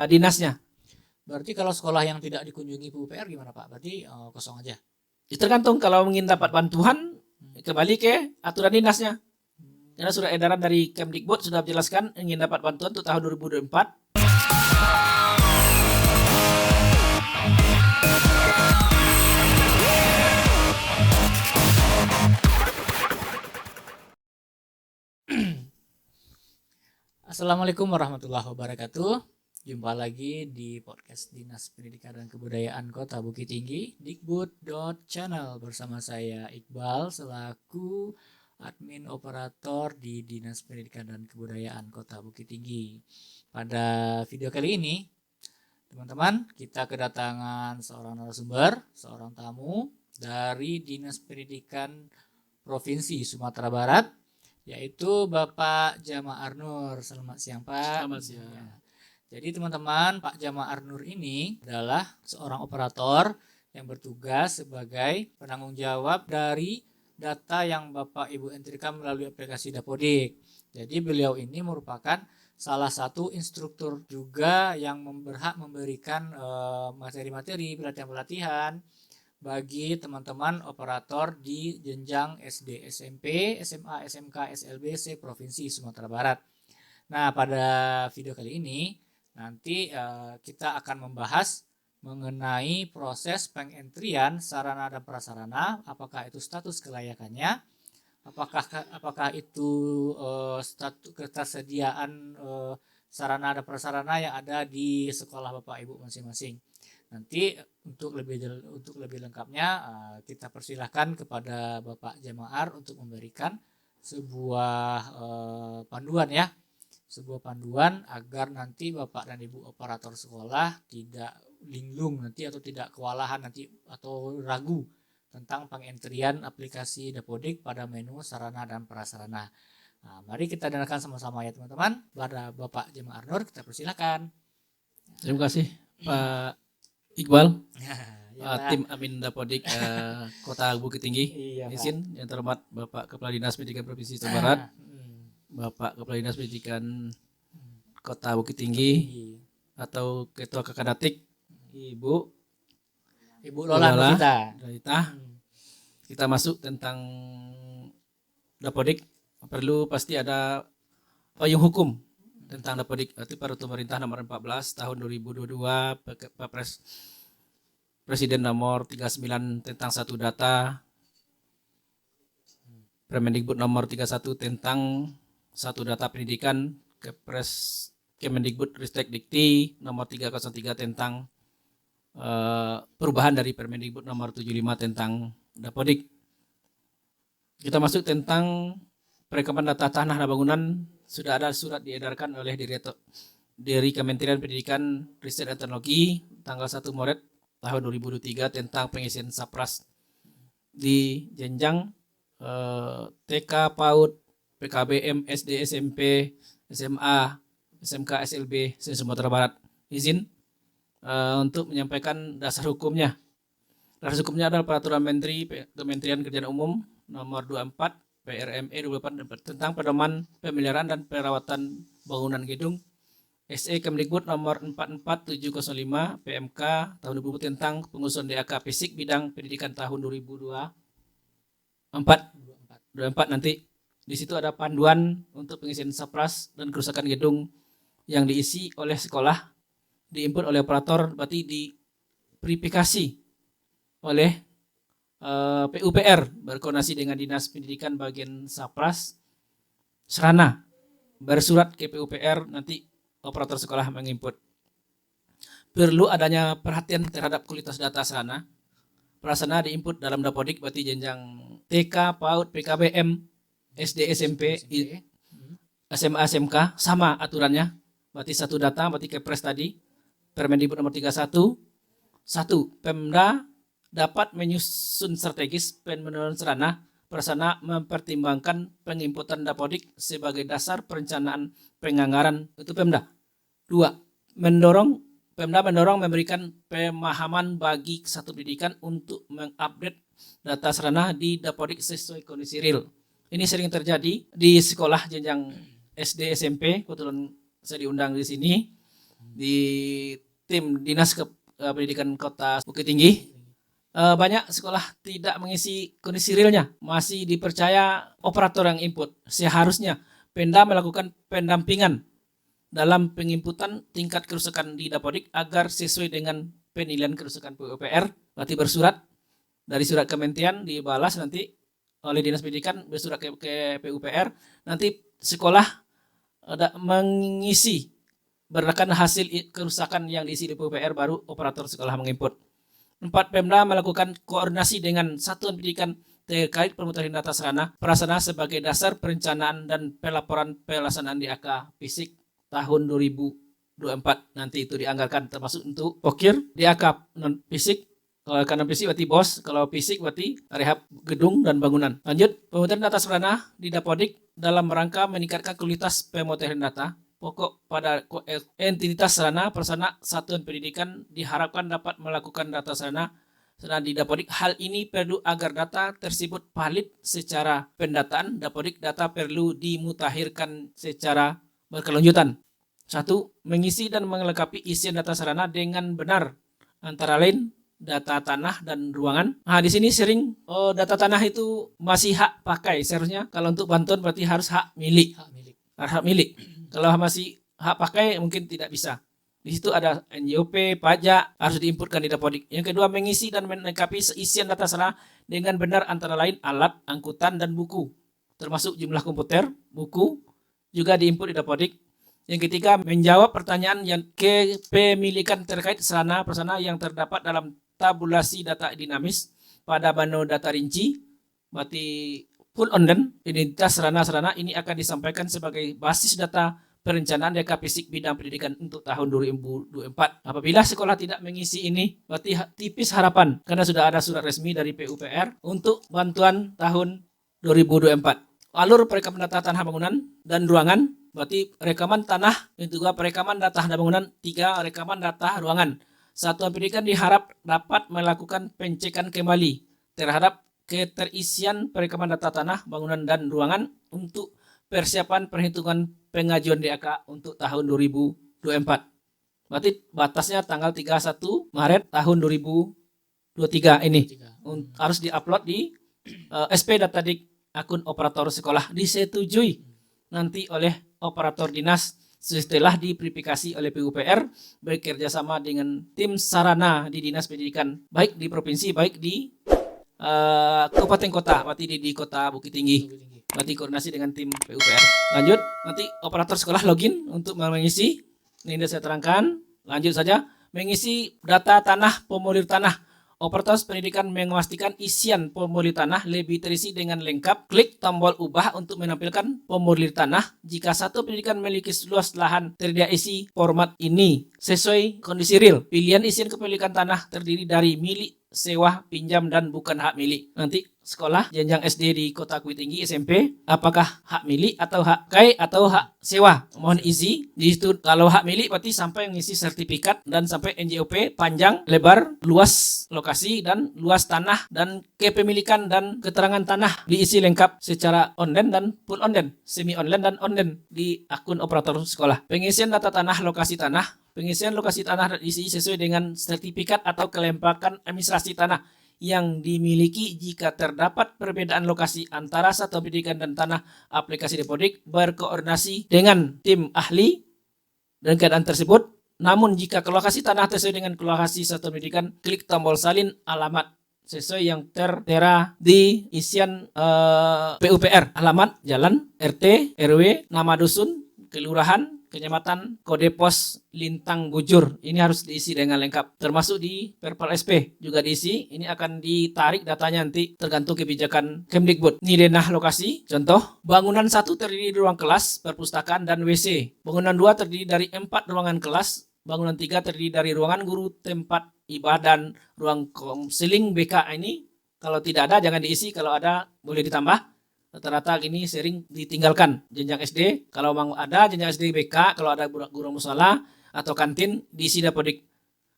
dinasnya. Berarti kalau sekolah yang tidak dikunjungi PUPR gimana Pak? Berarti kosong aja. Tergantung kalau ingin dapat bantuan kembali ke aturan dinasnya. Karena surat edaran dari Kemdikbud sudah menjelaskan ingin dapat bantuan untuk tahun 2024. Assalamualaikum warahmatullahi wabarakatuh. Jumpa lagi di podcast Dinas Pendidikan dan Kebudayaan Kota Bukit Tinggi, Dikbud.channel, bersama saya Iqbal selaku admin operator di Dinas Pendidikan dan Kebudayaan Kota Bukit Tinggi. Pada video kali ini, teman-teman, kita kedatangan seorang narasumber, seorang tamu dari Dinas Pendidikan Provinsi Sumatera Barat, yaitu Bapak Jama Arnur. Selamat siang Pak. Selamat siang. Ya. Jadi teman-teman, Pak Jama Arnur ini adalah seorang operator yang bertugas sebagai penanggung jawab dari data yang Bapak Ibu entrikan melalui aplikasi Dapodik. Jadi beliau ini merupakan salah satu instruktur juga yang berhak memberikan materi-materi pelatihan-pelatihan bagi teman-teman operator di jenjang SD, SMP, SMA, SMK, SLB, Provinsi Sumatera Barat. Nah, pada video kali ini nanti kita akan membahas mengenai proses pengentrian sarana dan prasarana, apakah itu status kelayakannya, apakah itu status ketersediaan sarana dan prasarana yang ada di sekolah Bapak Ibu masing-masing. Nanti untuk lebih lengkapnya kita persilahkan kepada Bapak Jama'ar untuk memberikan sebuah panduan ya. Sebuah panduan agar nanti Bapak dan Ibu operator sekolah tidak linglung nanti atau tidak kewalahan nanti atau ragu tentang pengentrian aplikasi Dapodik pada menu sarana dan prasarana. Nah, mari kita dengarkan sama-sama ya teman-teman. Pada Bapak Jama'ar Arnur kita persilahkan. Terima kasih Pak Iqbal, Ya, tim Amin Dapodik Kota Bukit Tinggi. Iya, Pak. Izin yang terhormat Bapak Kepala Dinas Pendidikan Provinsi Sumatera Barat, Bapak Kepala Dinas Pendidikan Kota Bukit Tinggi atau Ketua Kakadatik Ibu Lola Nurita. Kita masuk tentang Dapodik. Perlu pasti ada payung hukum tentang Dapodik. Itu Peraturan Pemerintah nomor 14 tahun 2022, Presiden nomor 39 tentang satu data, Permendikbud nomor 31 tentang satu data pendidikan, Kemendikbud Ristek Dikti nomor 303 tentang perubahan dari Permendikbud nomor 75 tentang Dapodik. Kita masuk tentang perekaman data tanah dan bangunan. Sudah ada surat diedarkan oleh dari Kementerian Pendidikan, Riset dan Teknologi tanggal 1 Maret tahun 2023 tentang pengisian Sapras di jenjang TK, PAUD, PKBM, SD, SMP, SMA, SMK, SLB, Sumatera Barat. Izin untuk menyampaikan dasar hukumnya. Dasar hukumnya adalah Peraturan Menteri Kementerian Kerjaan Umum nomor 24 PRME 28 tentang pedoman pemeliharaan dan perawatan bangunan gedung, SE Kemdikbud nomor 44705 PMK tahun 2020 tentang pengusulan DAK Fisik bidang pendidikan tahun 2024 nanti. Di situ ada panduan untuk pengisian Sapras dan kerusakan gedung yang diisi oleh sekolah, diinput oleh operator, berarti diverifikasi oleh PUPR berkoordinasi dengan Dinas Pendidikan bagian Sapras Serana, bersurat ke PUPR, nanti operator sekolah menginput. Perlu adanya perhatian terhadap kualitas data serana. Prasarana diinput dalam Dapodik berarti jenjang TK, PAUD, PKBM, SD, SMP, SMA, SMK sama aturannya. Berarti satu data, berarti Kepres tadi, Permendikbud nomor 31. Satu, Pemda dapat menyusun strategis pengelolaan sarana prasarana mempertimbangkan penginputan Dapodik sebagai dasar perencanaan penganggaran itu Pemda. 2. Pemda mendorong memberikan pemahaman bagi satu pendidikan untuk mengupdate data sarana di Dapodik sesuai kondisi real. Ini sering terjadi di sekolah jenjang SD, SMP, kebetulan saya diundang di sini. di tim Dinas Pendidikan Kota Bukit Tinggi. Banyak sekolah tidak mengisi kondisi realnya, masih dipercaya operator yang input. Seharusnya Pemda melakukan pendampingan dalam penginputan tingkat kerusakan di Dapodik agar sesuai dengan penilaian kerusakan PUPR. Berarti bersurat dari surat kementerian dibalas nanti oleh Dinas Pendidikan, bersurat ke PUPR, nanti sekolah mengisi berdasarkan hasil kerusakan yang diisi di PUPR, baru operator sekolah menginput. 4. Pemda melakukan koordinasi dengan satuan pendidikan terkait pemutahiran data sarana prasarana sebagai dasar perencanaan dan pelaporan pelaksanaan DAK fisik tahun 2024. Nanti itu dianggarkan termasuk untuk pokir DAK non fisik. Kalau non fisik berarti bos, kalau fisik berarti rehab gedung dan bangunan. Lanjut, pemutahiran data sarana di Dapodik dalam rangka meningkatkan kualitas pemutahiran data pokok pada entitas sarana prasarana satuan pendidikan diharapkan dapat melakukan data sarana di Dapodik. Hal ini perlu agar data tersebut valid secara pendataan. Dapodik data perlu dimutakhirkan secara berkelanjutan. 1. Mengisi dan melengkapi isian data sarana dengan benar, antara lain data tanah dan ruangan. Nah, di sini sering data tanah itu masih hak pakai. Seharusnya kalau untuk bantuan berarti harus hak milik. Hak milik. Kalau masih hak pakai mungkin tidak bisa. Di situ ada NJOP, pajak, harus diinputkan di Dapodik. Yang kedua, mengisi dan melengkapi isian data sarana dengan benar, antara lain alat, angkutan, dan buku. Termasuk jumlah komputer, buku, juga diinput di Dapodik. Yang ketiga, menjawab pertanyaan yang kepemilikan terkait sarana prasarana yang terdapat dalam tabulasi data dinamis pada bano data rinci, berarti full onden. Identitas sarana-sarana ini akan disampaikan sebagai basis data perencanaan DAK fisik bidang pendidikan untuk tahun 2024. Apabila sekolah tidak mengisi ini, berarti tipis harapan karena sudah ada surat resmi dari PUPR untuk bantuan tahun 2024. Alur perekaman data tanah bangunan dan ruangan, berarti rekaman tanah, yang juga perekaman data tanah bangunan, 3 rekaman data ruangan. Satuan pendidikan diharap dapat melakukan pengecekan kembali terhadap keterisian perekaman data tanah bangunan dan ruangan untuk persiapan perhitungan pengajuan DAK untuk tahun 2024. Berarti batasnya tanggal 31 Maret tahun 2023 ini. Harus diupload di SP Datadik akun operator sekolah, disetujui nanti oleh operator dinas setelah diverifikasi oleh PUPR bekerjasama dengan tim sarana di Dinas Pendidikan, baik di provinsi baik di kabupaten kota, berarti di kota Bukit Tinggi. Berarti koordinasi dengan tim PUPR. Lanjut, nanti operator sekolah login untuk mengisi. Ini sudah saya terangkan. Lanjut saja, mengisi data tanah, formulir tanah. Operator pendidikan memastikan isian formulir tanah lebih terisi dengan lengkap. Klik tombol ubah untuk menampilkan formulir tanah. Jika satu pendidikan memiliki luas lahan tersedia isi format ini sesuai kondisi real. Pilihan isian kepemilikan tanah terdiri dari milik, sewa, pinjam, dan bukan hak milik. Nanti sekolah jenjang SD di Kota Bukit Tinggi SMP, apakah hak milik atau hak kai atau hak sewa? Mohon isi di situ. Kalau hak milik berarti sampai mengisi sertifikat dan sampai NJOP panjang, lebar, luas lokasi dan luas tanah dan kepemilikan dan keterangan tanah diisi lengkap secara online dan full online, semi online dan online di akun operator sekolah. Pengisian data tanah, lokasi tanah. Pengisian lokasi tanah diisi sesuai dengan sertifikat atau kelengkapan administrasi tanah yang dimiliki. Jika terdapat perbedaan lokasi antara satuan pendidikan dan tanah aplikasi Dapodik, berkoordinasi dengan tim ahli dan keadaan tersebut. Namun jika lokasi tanah sesuai dengan lokasi satuan pendidikan, klik tombol salin alamat sesuai yang tertera di isian PUPR. Alamat, jalan, RT, RW, nama dusun, kelurahan, kecamatan, kode pos, lintang, bujur. Ini harus diisi dengan lengkap. Termasuk di Perpal SP juga diisi. Ini akan ditarik datanya nanti tergantung kebijakan Kemdikbud. Ini denah lokasi. Contoh, bangunan 1 terdiri dari ruang kelas, perpustakaan, dan WC. Bangunan 2 terdiri dari 4 ruangan kelas. Bangunan 3 terdiri dari ruangan guru, tempat ibadah, dan ruang konseling BK. Ini kalau tidak ada jangan diisi, kalau ada boleh ditambah. Rata-rata ini sering ditinggalkan. Jenjang SD, kalau memang ada jenjang SD BK, kalau ada guru musala atau kantin diisi Dapodik.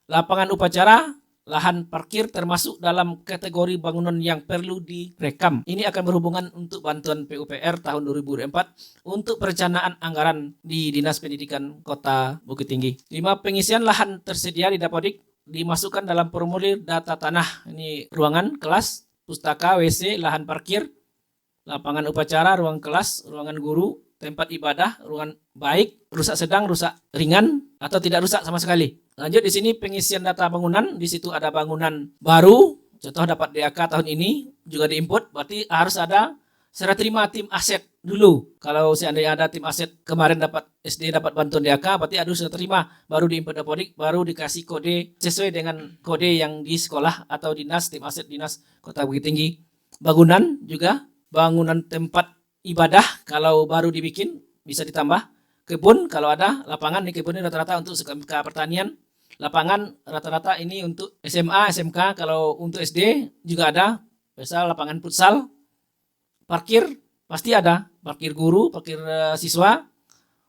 Lapangan upacara lahan parkir termasuk dalam kategori bangunan yang perlu direkam. Ini akan berhubungan untuk bantuan PUPR tahun 2024 untuk perencanaan anggaran di Dinas Pendidikan Kota Bukit Tinggi. 5. Pengisian lahan tersedia di Dapodik dimasukkan dalam formulir data tanah. Ini ruangan kelas, pustaka, WC, lahan parkir, lapangan upacara, ruang kelas, ruangan guru, tempat ibadah, ruangan baik, rusak sedang, rusak ringan, atau tidak rusak sama sekali. Lanjut di sini pengisian data bangunan, di situ ada bangunan baru, contoh dapat DAK tahun ini juga diinput, berarti harus ada serah terima tim aset dulu. Kalau seandainya ada tim aset kemarin dapat SD dapat bantuan DAK, berarti harus serah terima, baru diinput Dapodik, baru dikasih kode sesuai dengan kode yang di sekolah atau dinas, tim aset dinas Kota Bukit Tinggi. Bangunan juga, bangunan tempat ibadah kalau baru dibikin bisa ditambah. Kebun kalau ada, lapangan di kebun ini rata-rata untuk SMK pertanian, lapangan rata-rata ini untuk SMA, SMK, kalau untuk SD juga ada, misal lapangan futsal, parkir pasti ada, parkir guru, parkir siswa,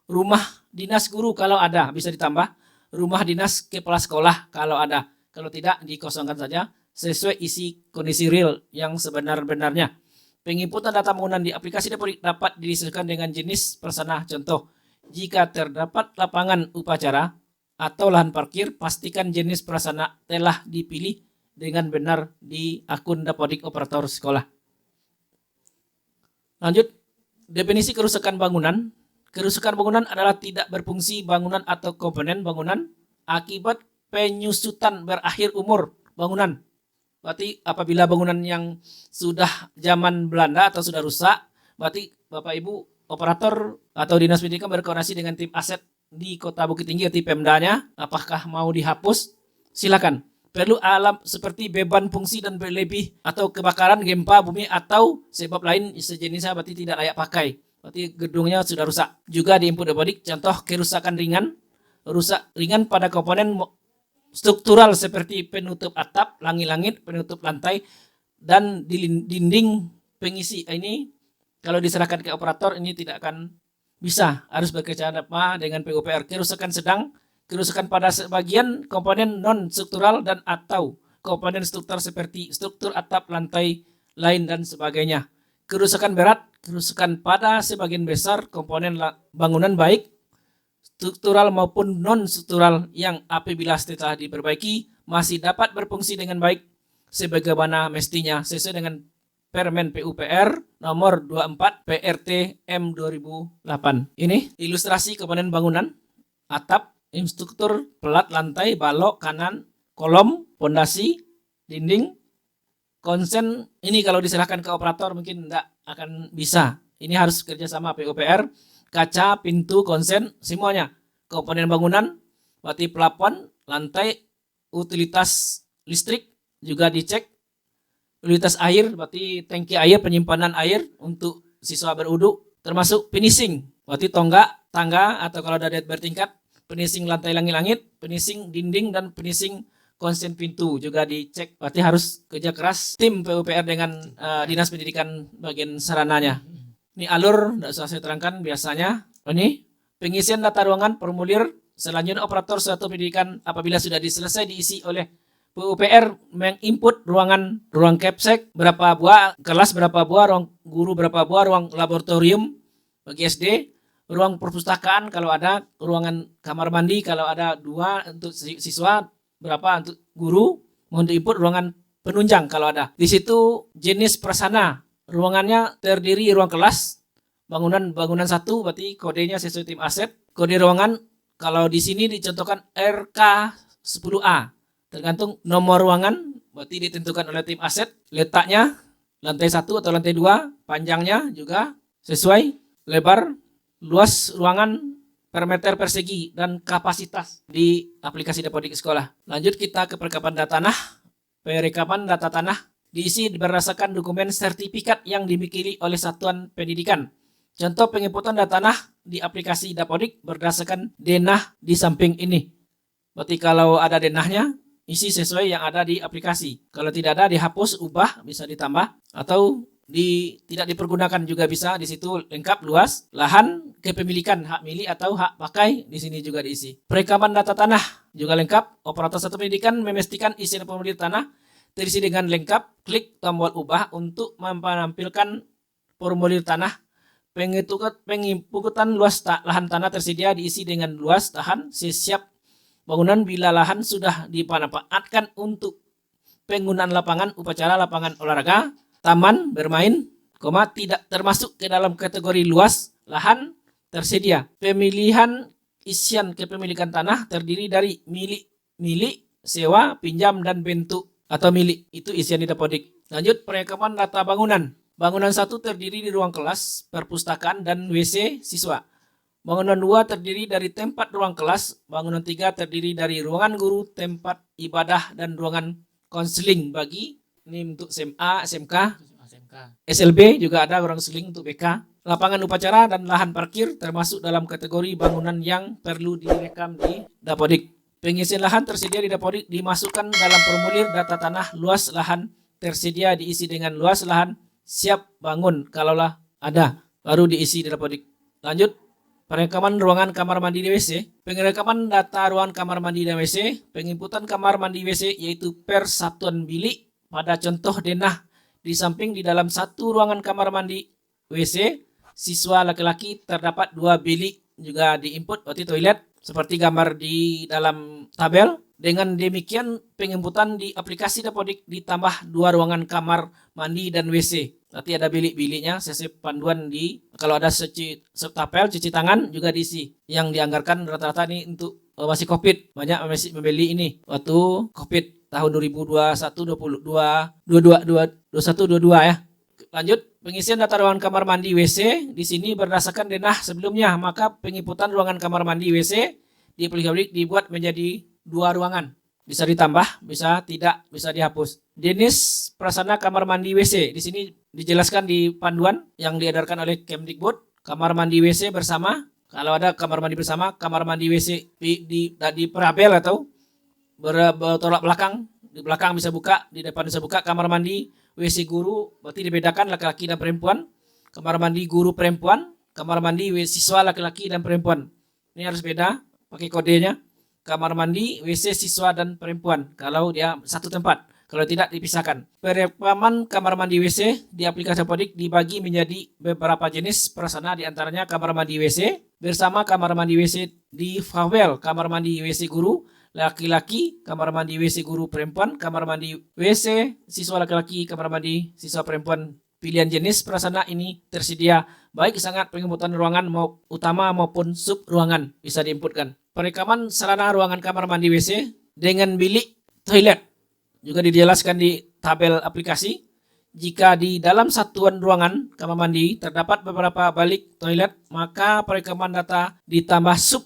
rumah dinas guru kalau ada bisa ditambah, rumah dinas kepala sekolah kalau ada, kalau tidak dikosongkan saja sesuai isi kondisi real yang sebenar-benarnya. Penginputan data bangunan di aplikasi dapat disesuaikan dengan jenis prasarana. Contoh, jika terdapat lapangan upacara atau lahan parkir, pastikan jenis prasarana telah dipilih dengan benar di akun Dapodik operator sekolah. Lanjut, definisi kerusakan bangunan. Kerusakan bangunan adalah tidak berfungsi bangunan atau komponen bangunan akibat penyusutan berakhir umur bangunan. Berarti apabila bangunan yang sudah zaman Belanda atau sudah rusak, berarti Bapak Ibu operator atau Dinas Pendidikan berkoordinasi dengan tim aset di Kota Bukit Tinggi atau Pemdanya, apakah mau dihapus? Silakan. Perlu alam seperti beban fungsi dan berlebih atau kebakaran, gempa bumi atau sebab lain sejenisnya berarti tidak layak pakai. Berarti gedungnya sudah rusak. Juga di input Dapodik, contoh kerusakan ringan. Rusak ringan pada komponen struktural seperti penutup atap, langit-langit, penutup lantai, dan dinding pengisi. Ini kalau diserahkan ke operator ini tidak akan bisa, harus bekerjasama dengan PUPR. Kerusakan sedang, kerusakan pada sebagian komponen non-struktural dan atau komponen struktur seperti struktur atap, lantai, lain dan sebagainya. Kerusakan berat, kerusakan pada sebagian besar komponen bangunan baik struktural maupun non-struktural yang apabila setelah diperbaiki masih dapat berfungsi dengan baik sebagaimana mestinya sesuai dengan Permen PUPR nomor 24 PRT M 2008. Ini ilustrasi komponen bangunan, atap, struktur, pelat, lantai, balok, kanan, kolom, pondasi, dinding, konsen. Ini kalau diserahkan ke operator mungkin tidak akan bisa. Ini harus kerjasama PUPR, kaca, pintu, konsen, semuanya. Komponen bangunan, berarti pelafon, lantai, utilitas listrik juga dicek. Utilitas air, berarti tangki air, penyimpanan air untuk siswa berwudu, termasuk finishing, berarti tangga atau kalau ada bertingkat, finishing lantai langit-langit, finishing dinding dan finishing konsen pintu juga dicek. Berarti harus kerja keras tim PUPR dengan Dinas Pendidikan bagian sarananya. Ini alur, tidak usah saya terangkan biasanya. Ini pengisian data ruangan formulir. Selanjutnya operator suatu pendidikan apabila sudah selesai diisi oleh PUPR menginput ruang capsek berapa buah, kelas berapa buah, ruang guru berapa buah, ruang laboratorium bagi SD, ruang perpustakaan kalau ada, ruangan kamar mandi kalau ada 2 untuk siswa, berapa untuk guru, mohon diinput ruangan penunjang kalau ada. Di situ jenis prasarana, ruangannya terdiri ruang kelas, bangunan 1 berarti kodenya sesuai tim aset, kode ruangan kalau di sini dicontohkan RK10A. Tergantung nomor ruangan, berarti ditentukan oleh tim aset, letaknya lantai 1 atau lantai 2, panjangnya juga sesuai, lebar, luas ruangan per meter persegi, dan kapasitas di aplikasi Dapodik Sekolah. Lanjut kita ke perekapan data tanah. Perekapan data tanah diisi berdasarkan dokumen sertifikat yang dimiliki oleh satuan pendidikan. Contoh penginputan data tanah di aplikasi Dapodik berdasarkan denah di samping ini. Berarti kalau ada denahnya, isi sesuai yang ada di aplikasi. Kalau tidak ada, dihapus, ubah, bisa ditambah. Atau tidak dipergunakan juga bisa. Di situ lengkap luas, lahan, kepemilikan, hak milik atau hak pakai di sini juga diisi. Perekaman data tanah juga lengkap. Operator satu pendidikan memastikan isi dan formulir tanah terisi dengan lengkap. Klik tombol ubah untuk menampilkan formulir tanah. Penginputan luas lahan tanah tersedia diisi dengan luas lahan siap bangunan bila lahan sudah dimanfaatkan untuk penggunaan lapangan upacara, lapangan olahraga, taman bermain, tidak termasuk ke dalam kategori luas lahan tersedia. Pemilihan isian kepemilikan tanah terdiri dari milik, sewa, pinjam, dan bentuk atau milik. Itu isian di Dapodik. Lanjut, perekaman data bangunan. Bangunan 1 terdiri di ruang kelas, perpustakaan, dan WC siswa. Bangunan 2 terdiri dari tempat ruang kelas. Bangunan 3 terdiri dari ruangan guru, tempat ibadah, dan ruangan konseling bagi ini untuk SMA, SMK, SLB juga ada ruang konseling untuk BK. Lapangan upacara dan lahan parkir termasuk dalam kategori bangunan yang perlu direkam di Dapodik. Pengisian lahan tersedia di Dapodik dimasukkan dalam formulir data tanah. Luas lahan tersedia diisi dengan luas lahan siap bangun kalaulah ada, baru diisi di Dapodik. Lanjut, perekaman ruangan kamar mandi dan WC. Pengerekaman data ruangan kamar mandi dan WC. Penginputan kamar mandi WC yaitu per satuan bilik pada contoh denah. Di samping di dalam satu ruangan kamar mandi WC siswa laki-laki terdapat 2 bilik juga diinput berarti toilet seperti gambar di dalam tabel. Dengan demikian penginputan di aplikasi Dapodik ditambah 2 ruangan kamar mandi dan WC. Berarti ada bilik-biliknya sesuai panduan kalau ada tabel cuci tangan juga diisi. Yang dianggarkan rata-rata ini untuk masih COVID. Banyak masih membeli ini waktu COVID tahun 2021 22 ya. Lanjut, pengisian data ruangan kamar mandi WC di sini berdasarkan denah sebelumnya, maka penginputan ruangan kamar mandi WC di aplikasi dibuat menjadi 2 ruangan. Bisa ditambah, bisa tidak, bisa dihapus. Jenis prasarana kamar mandi WC di sini dijelaskan di panduan yang diedarkan oleh Kemdikbud. Kamar mandi WC bersama, kalau ada kamar mandi bersama, kamar mandi WC di perabel atau bertolak belakang, di belakang bisa buka, di depan bisa buka. Kamar mandi WC guru berarti dibedakan laki-laki dan perempuan. Kamar mandi guru perempuan, kamar mandi siswa laki-laki dan perempuan. Ini harus beda pakai kodenya. Kamar mandi WC siswa dan perempuan kalau dia satu tempat, kalau tidak dipisahkan. Perekaman kamar mandi WC di aplikasi Dapodik dibagi menjadi beberapa jenis prasarana, diantaranya kamar mandi WC bersama, kamar mandi WC di Fawel, kamar mandi WC guru laki-laki, kamar mandi WC guru perempuan, kamar mandi WC siswa laki-laki, kamar mandi siswa perempuan. Pilihan jenis prasarana ini tersedia baik sangat penginputan ruangan utama maupun sub ruangan bisa diinputkan. Perekaman sarana ruangan kamar mandi WC dengan bilik toilet juga dijelaskan di tabel aplikasi. Jika di dalam satuan ruangan kamar mandi terdapat beberapa balik toilet, maka perekaman data ditambah sub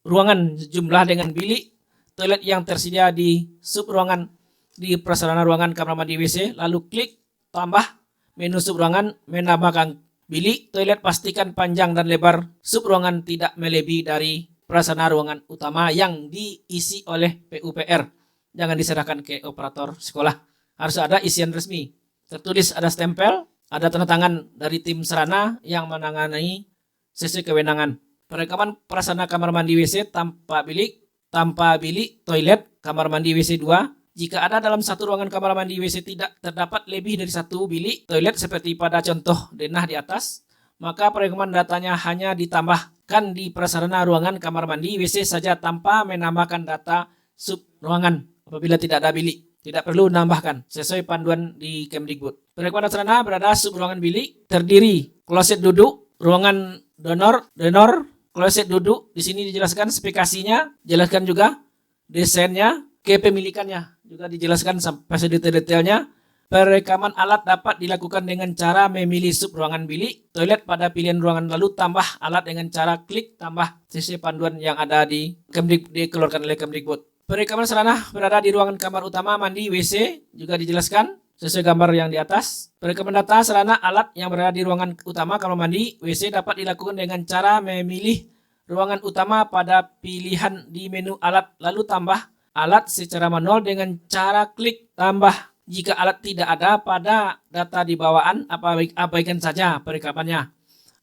ruangan jumlah dengan bilik toilet yang tersedia di sub ruangan di prasarana ruangan kamar mandi WC, lalu klik tambah menu sub ruangan, menambahkan bilik toilet, pastikan panjang dan lebar sub ruangan tidak melebihi dari prasarana ruangan utama yang diisi oleh PUPR. Jangan diserahkan ke operator sekolah. Harus ada isian resmi. Tertulis, ada stempel, ada tanda tangan dari tim sarana yang menangani sesuai kewenangan. Perekaman prasarana kamar mandi WC tanpa bilik toilet kamar mandi WC 2. Jika ada dalam satu ruangan kamar mandi WC tidak terdapat lebih dari 1 bilik toilet seperti pada contoh denah di atas, maka perekaman datanya hanya ditambahkan di prasarana ruangan kamar mandi WC saja tanpa menambahkan data sub ruangan. Apabila tidak ada bilik, tidak perlu menambahkan sesuai panduan di Kemdikbud. Perekaman sarana berada sub ruangan bilik terdiri kloset duduk, ruangan donor, kloset duduk. Di sini dijelaskan spesifikasinya, jelaskan juga desainnya, kepemilikannya juga dijelaskan sampai sedetail-detailnya. Perekaman alat dapat dilakukan dengan cara memilih sub ruangan bilik toilet pada pilihan ruangan, lalu tambah alat dengan cara klik tambah sesuai panduan yang ada di dikeluarkan oleh Kemdikbud. Perekaman sarana berada di ruangan kamar utama mandi WC juga dijelaskan sesuai gambar yang di atas. Perekaman data sarana alat yang berada di ruangan utama kamar mandi WC dapat dilakukan dengan cara memilih ruangan utama pada pilihan di menu alat, lalu tambah alat secara manual dengan cara klik tambah Jika alat tidak ada pada data di bawaan, abaikan saja perekamannya.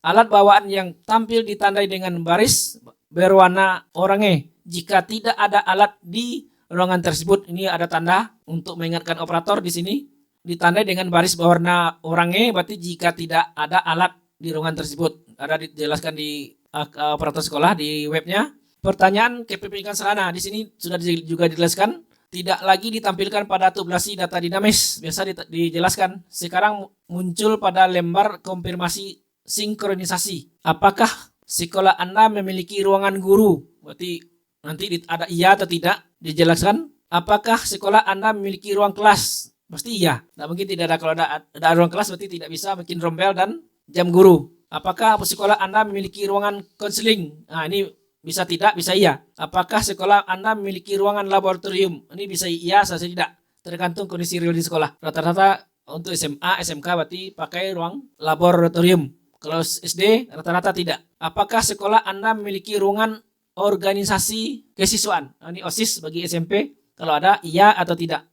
Alat bawaan yang tampil ditandai dengan baris berwarna oranye. Jika tidak ada alat di ruangan tersebut, ini ada tanda untuk mengingatkan operator di sini. Ditandai dengan baris berwarna oranye, berarti jika tidak ada alat di ruangan tersebut. Ada dijelaskan di operator sekolah di webnya. Pertanyaan kepemilikan sarana di sini sudah juga dijelaskan. Tidak lagi ditampilkan pada tabulasi data dinamis. Biasa dijelaskan. Sekarang muncul pada lembar konfirmasi sinkronisasi. Apakah sekolah Anda memiliki ruangan guru? Berarti nanti ada iya atau tidak dijelaskan. Apakah sekolah Anda memiliki ruang kelas? Pasti iya. Tidak mungkin tidak ada. Kalau ada ruang kelas berarti tidak bisa bikin rombel dan jam guru. Apakah sekolah Anda memiliki ruangan konseling? Nah, ini bisa tidak, bisa iya. Apakah sekolah Anda memiliki ruangan laboratorium? Ini bisa iya, bisa tidak. Tergantung kondisi real di sekolah. Rata-rata untuk SMA, SMK berarti pakai ruang laboratorium. Kalau SD rata-rata tidak. Apakah sekolah Anda memiliki ruangan organisasi kesiswaan? Ini OSIS bagi SMP. Kalau ada, iya atau tidak.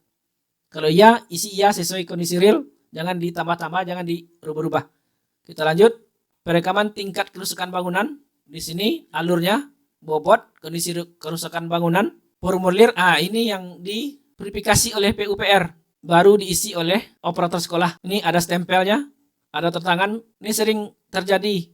Kalau iya, isi iya sesuai kondisi real. Jangan ditambah-tambah, jangan dirubah-rubah. Kita lanjut. Perekaman tingkat kerusakan bangunan. Di sini alurnya, bobot, kondisi kerusakan bangunan, formulir. Ini yang diverifikasi oleh PUPR. Baru diisi oleh operator sekolah. Ini ada stempelnya. Ada tertangan, ini sering terjadi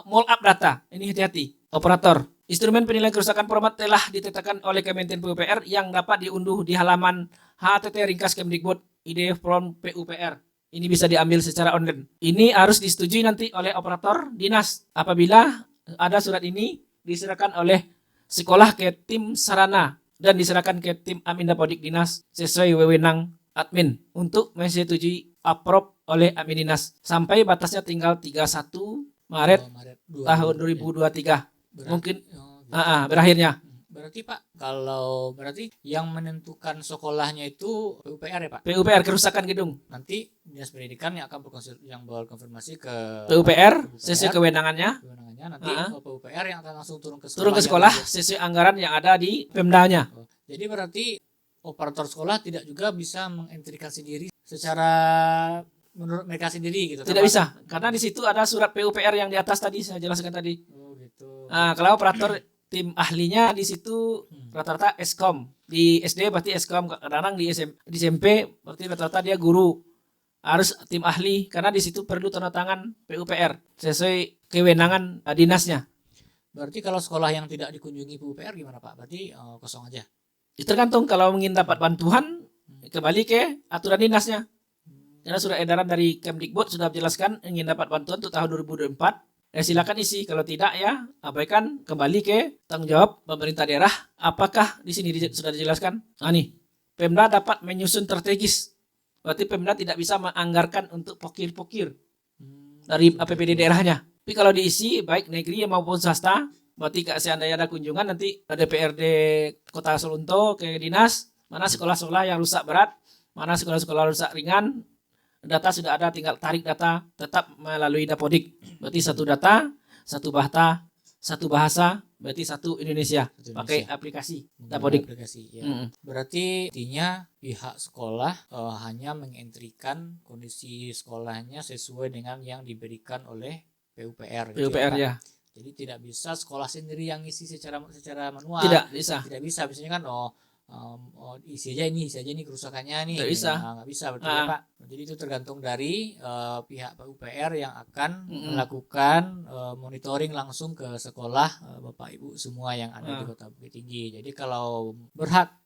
mold up data. Ini hati-hati. Operator. Instrumen penilaian kerusakan format telah ditetapkan oleh Kementerian PUPR yang dapat diunduh di halaman HTT ringkas Kemdikbud ID from PUPR. Ini bisa diambil secara online. Ini harus disetujui nanti oleh operator dinas. Apabila ada surat ini diserahkan oleh sekolah ke tim sarana dan diserahkan ke tim Amindapodik dinas sesuai wewenang admin untuk menyetujui approve oleh admin dinas. Sampai batasnya tinggal 31 Maret tahun 2023. Mungkin berakhirnya. Berarti Pak, kalau berarti yang menentukan sekolahnya itu PUPR ya Pak? PUPR kerusakan gedung. Nanti Dinas Pendidikan yang akan yang berkonfirmasi ke PUPR sesuai kewenangannya. Nanti PUPR yang akan langsung turun ke sekolah. Turun ke sekolah sesuai anggaran yang ada di Pemdanya. Jadi berarti operator sekolah tidak juga bisa mengentrikasi diri secara menurut mereka sendiri gitu. Tidak bisa, karena di situ ada surat PUPR yang di atas tadi saya jelaskan tadi. Oh gitu. Kalau operator tim ahlinya di situ rata-rata Eskom. Di SD berarti Eskom, kadang di SMP berarti rata-rata dia guru. Harus tim ahli karena di situ perlu tanda tangan PUPR sesuai kewenangan dinasnya. Berarti kalau sekolah yang tidak dikunjungi PUPR gimana Pak? Berarti kosong aja. Tergantung, kalau ingin dapat bantuan kembali ke aturan dinasnya. Karena surat edaran dari Kemdikbud sudah menjelaskan ingin dapat bantuan untuk tahun 2024. Silakan isi. Kalau tidak ya abaikan, kembali ke tanggung jawab pemerintah daerah. Apakah di sini sudah dijelaskan? Nih, Pemda dapat menyusun strategis. Berarti Pemda tidak bisa menganggarkan untuk pokir-pokir dari APBD daerahnya. Tapi kalau diisi baik negeri maupun swasta, berarti seandainya ada kunjungan nanti DPRD Kota Solonto ke dinas, mana sekolah-sekolah yang rusak berat, mana sekolah-sekolah rusak ringan, data sudah ada, tinggal tarik data tetap melalui Dapodik. Berarti satu data, satu bahasa, berarti satu Indonesia. Pakai aplikasi Dapodik. Ya. Berarti intinya pihak sekolah hanya mengentrikan kondisi sekolahnya sesuai dengan yang diberikan oleh PUPR. PUPR ya. Jadi tidak bisa sekolah sendiri yang isi secara manual. Tidak bisa. Tidak bisa. Biasanya kan isi aja ini kerusakannya nih. Nggak bisa. Nggak bisa berarti ya Pak. Jadi itu tergantung dari pihak PUPR yang akan melakukan monitoring langsung ke sekolah Bapak Ibu semua yang ada di Kota Bukit Tinggi. Jadi kalau berhak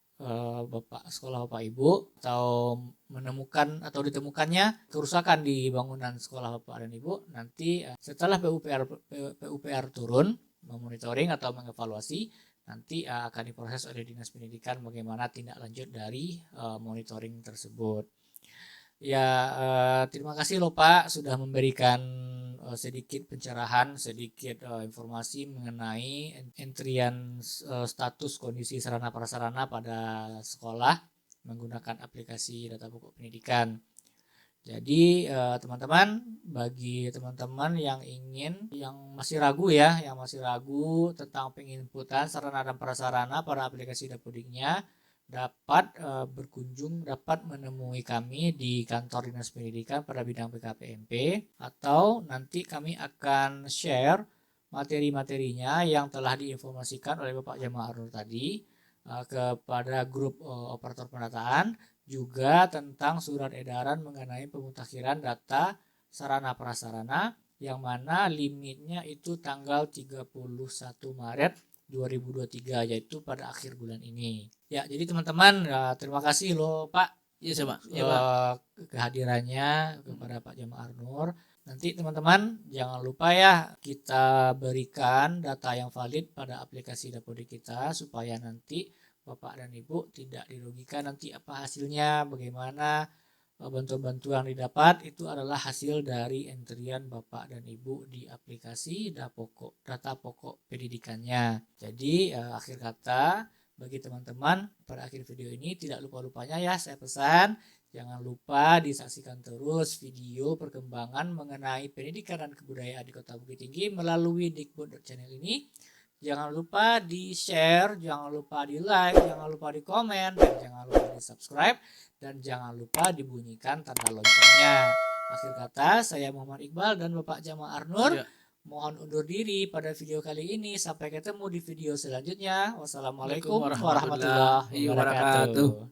sekolah Bapak Ibu atau menemukan atau ditemukannya kerusakan di bangunan sekolah Bapak dan Ibu, nanti setelah PUPR turun memonitoring atau mengevaluasi, nanti akan diproses oleh Dinas Pendidikan bagaimana tindak lanjut dari monitoring tersebut. Ya, terima kasih loh Pak sudah memberikan sedikit pencerahan, sedikit informasi mengenai entrian status kondisi sarana prasarana pada sekolah menggunakan aplikasi data pokok pendidikan. Jadi teman-teman, bagi teman-teman yang masih ragu tentang penginputan sarana dan prasarana pada aplikasi Dapodiknya, dapat berkunjung, dapat menemui kami di kantor Dinas Pendidikan pada bidang PKPMP, atau nanti kami akan share materi-materinya yang telah diinformasikan oleh Bapak Jamaah Arnur tadi kepada grup operator pendataan, juga tentang surat edaran mengenai pemutakhiran data sarana prasarana yang mana limitnya itu tanggal 31 Maret 2023, yaitu pada akhir bulan ini. Ya, jadi teman-teman, terima kasih loh Pak Iya, Pak. Ya, Pak. kehadirannya kepada Pak Jamaah Arnur. Nanti teman-teman jangan lupa ya, kita berikan data yang valid pada aplikasi Dapodik kita supaya nanti Bapak dan Ibu tidak dirugikan nanti apa hasilnya, bagaimana bantuan-bantuan yang didapat itu adalah hasil dari entrian Bapak dan Ibu di aplikasi data pokok pendidikannya. Jadi akhir kata bagi teman-teman pada akhir video ini tidak lupa-lupanya ya saya pesan, jangan lupa disaksikan terus video perkembangan mengenai pendidikan dan kebudayaan di Kota Bukit Tinggi melalui Dikbud.channel ini. Jangan lupa di-share, jangan lupa di-like, jangan lupa di-komen, dan jangan lupa di-subscribe, dan jangan lupa dibunyikan tanda loncengnya. Akhir kata, saya Muhammad Iqbal dan Bapak Jamaah Arnur mohon undur diri pada video kali ini. Sampai ketemu di video selanjutnya. Wassalamualaikum warahmatullahi wabarakatuh.